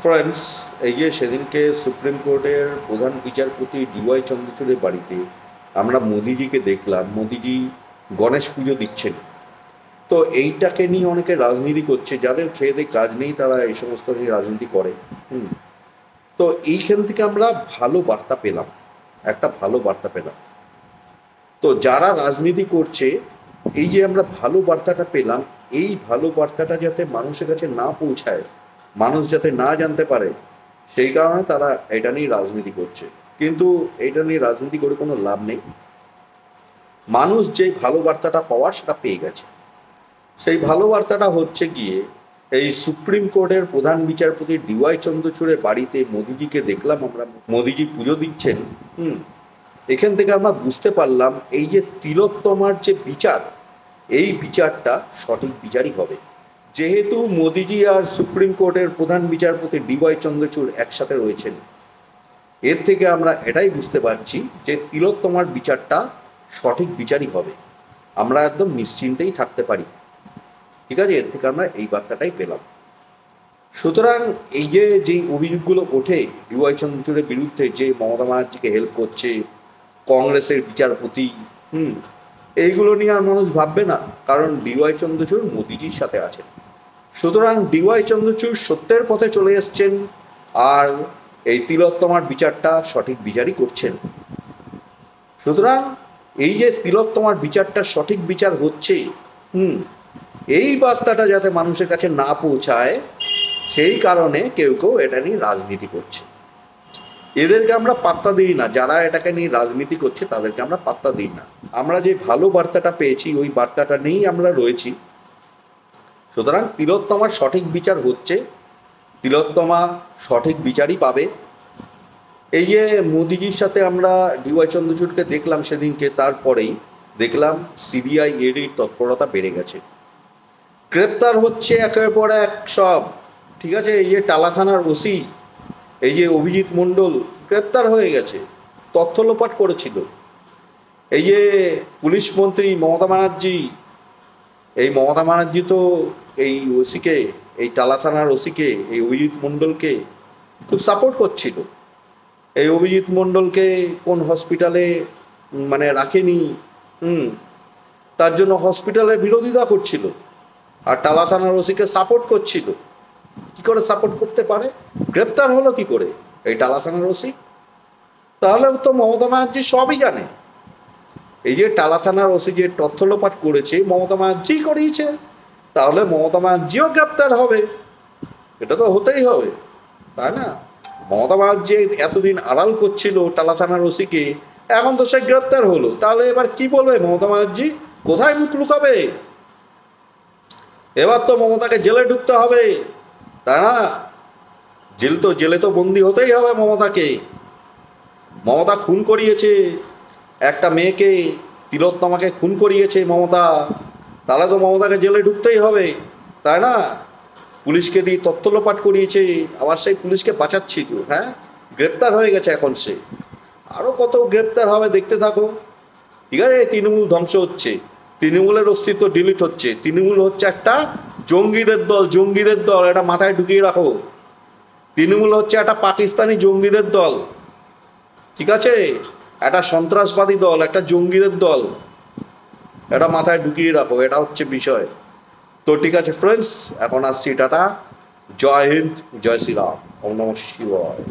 Friends, এই যে সেদিনকে সুপ্রিম কোর্টের প্রধান বিচারপতি ডিওয়াই চন্দ্রচূড়ের বাড়িতে আমরা মোদিজিকে দেখলাম, মোদিজি গণেশ পুজো দিচ্ছেন। তো এইটাকে নিয়ে অনেকে রাজনীতি করছে, যাদের খেয়ে দেয়ে কাজ নেই তারা এই সমস্ত নিয়ে রাজনীতি করে। হুম। তো এইখান থেকে আমরা ভালো বার্তা পেলাম, একটা ভালো বার্তা পেলাম। তো যারা রাজনীতি করছে, এই যে আমরা ভালো বার্তাটা পেলাম, এই ভালো বার্তাটা যাতে মানুষের কাছে না পৌঁছায়, মানুষ যাতে না জানতে পারে, সেই কারণে তারা এটা নিয়ে রাজনীতি করছে। কিন্তু এটা নিয়ে রাজনীতি করে কোনো লাভ নেই। মানুষ যে ভালো বার্তাটা পাওয়ার সেটা পেয়ে গেছে। সেই ভালো বার্তাটা হচ্ছে গিয়ে এই সুপ্রিম কোর্টের প্রধান বিচারপতি ডিওয়াই চন্দ্রচূড়ের বাড়িতে মোদিজিকে দেখলাম আমরা, মোদিজি পুজো দিচ্ছেন। হুম। এখান থেকে আমরা বুঝতে পারলাম এই যে তিলোত্তমার যে বিচার, এই বিচারটা সঠিক বিচারই হবে। যেহেতু মোদিজি আর সুপ্রিম কোর্টের প্রধান বিচারপতি ডিওয়াই চন্দ্রচূড় একসাথে রয়েছেন, এর থেকে আমরা এটাই বুঝতে পারছি যে তিলোত্তমার বিচারটা সঠিক বিচারই হবে। আমরা একদম নিশ্চিন্তেই থাকতে পারি। ঠিক আছে, এর থেকে আমরা এই বার্তাটাই পেলাম। সুতরাং এই যে যেই অভিযোগগুলো ওঠে ডিওয়াই চন্দ্রচূড়ের বিরুদ্ধে, যে মমতা ব্যানার্জিকে হেল্প করছে কংগ্রেসের বিচারপতি, হুম, এইগুলো নিয়ে আর মানুষ ভাববে না, কারণ ডিওয়াই চন্দ্রচূড় মোদিজির সাথে আছেন। সুতরাং ডিওয়াই চন্দ্রচূড় সত্যের পথে চলে এসছেন, আর এই তিলোত্তমার বিচারটা সঠিক বিচারই করছেন। সুতরাং এই যে তিলোত্তমার বিচারটা সঠিক বিচার হচ্ছে, হুম, এই বার্তাটা যাতে মানুষের কাছে না পৌঁছায়, সেই কারণে কেউ কেউ এটা নিয়ে রাজনীতি করছে। এদেরকে আমরা পাত্তা দিই না, যারা এটাকে নিয়ে রাজনীতি করছে তাদেরকে আমরা পাত্তা দিই না। আমরা যে ভালো বার্তাটা পেয়েছি ওই বার্তাটা নিয়েই আমরা রয়েছি। সুতরাং তিলোত্তমার সঠিক বিচার হচ্ছে, তিলোত্তমা সঠিক বিচারই পাবে। এই যে মোদিজির সাথে আমরা ডিওয়াই চন্দ্রচূড়কে দেখলাম সেদিনকে, তারপরেই দেখলাম সিবিআই ইডির তৎপরতা বেড়ে গেছে, গ্রেপ্তার হচ্ছে একের পর এক সব। ঠিক আছে, এই যে টালা থানার ওসি, এই যে অভিজিৎ মণ্ডল গ্রেপ্তার হয়ে গেছে, তথ্য লোপাট করেছিল। এই যে পুলিশ মন্ত্রী মমতা ব্যানার্জি, এই মমতা ব্যানার্জি তো এই ওসিকে, এই টালা থানার ওসিকে, এই অভিজিৎ মণ্ডলকে খুব সাপোর্ট করছিল। এই অভিজিৎ মণ্ডলকে কোন হসপিটালে মানে রাখেনি, হুম, তার জন্য হসপিটালের বিরোধিতা করছিল, আর টালা থানার ওসিকে সাপোর্ট করছিল। কি করে সাপোর্ট করতে পারে? গ্রেপ্তার হলো কি করে এই টালা থানার ওসি? তাহলে তো মমতা ব্যানার্জি সবই জানে। এই যে টালা থানার ওসি যে তথ্য লোপাট করেছে মমতা ব্যানার্জি করিয়েছে, তাহলে মমতা ব্যানার্জিও গ্রেপ্তার হবে, এটা তো হতেই হবে, তাই না? মমতা ব্যানার্জি এতদিন আড়াল করছিল টালা থানার ওসিকে, এখন তো সে গ্রেপ্তার হলো, তাহলে এবার কি বলবে মমতা ব্যানার্জি? কোথায় মুখ লুকাবে? এবার তো মমতাকে জেলে ঢুকতে হবে, তাই না? জেলে তো বন্দি হতেই হবে মমতাকে। মমতা খুন করিয়েছে একটা মেয়েকে, তিলোত্তমাকে খুন করিয়েছে মমতা, তাহলে তো মমতাকে জেলে ঢুকতেই হবে, তাই না? পুলিশকে দিয়ে তথ্য লোপাট করিয়েছে, আবার সেই পুলিশকে বাঁচাচ্ছিল। হ্যাঁ, গ্রেপ্তার হয়ে গেছে, এখন সে আরও কত গ্রেপ্তার হবে দেখতে থাকো। ঠিক আছে, তৃণমূল ধ্বংস হচ্ছে, তৃণমূলের অস্তিত্ব ডিলিট হচ্ছে। তৃণমূল হচ্ছে একটা জঙ্গিদের দল, জঙ্গিদের দল, এটা মাথায় ঢুকিয়ে রাখো। তৃণমূল হচ্ছে একটা পাকিস্তানি জঙ্গিদের দল, ঠিক আছে, একটা সন্ত্রাসবাদী দল, একটা জঙ্গিদের দল, এটা মাথায় ঢুকিয়ে রাখো, এটা হচ্ছে বিষয়। তো ঠিক আছে ফ্রেন্ডস, এখন আসছি, টাটা, জয় হিন্দ, জয় শ্রীরাম, ওম নমঃ শিবায়।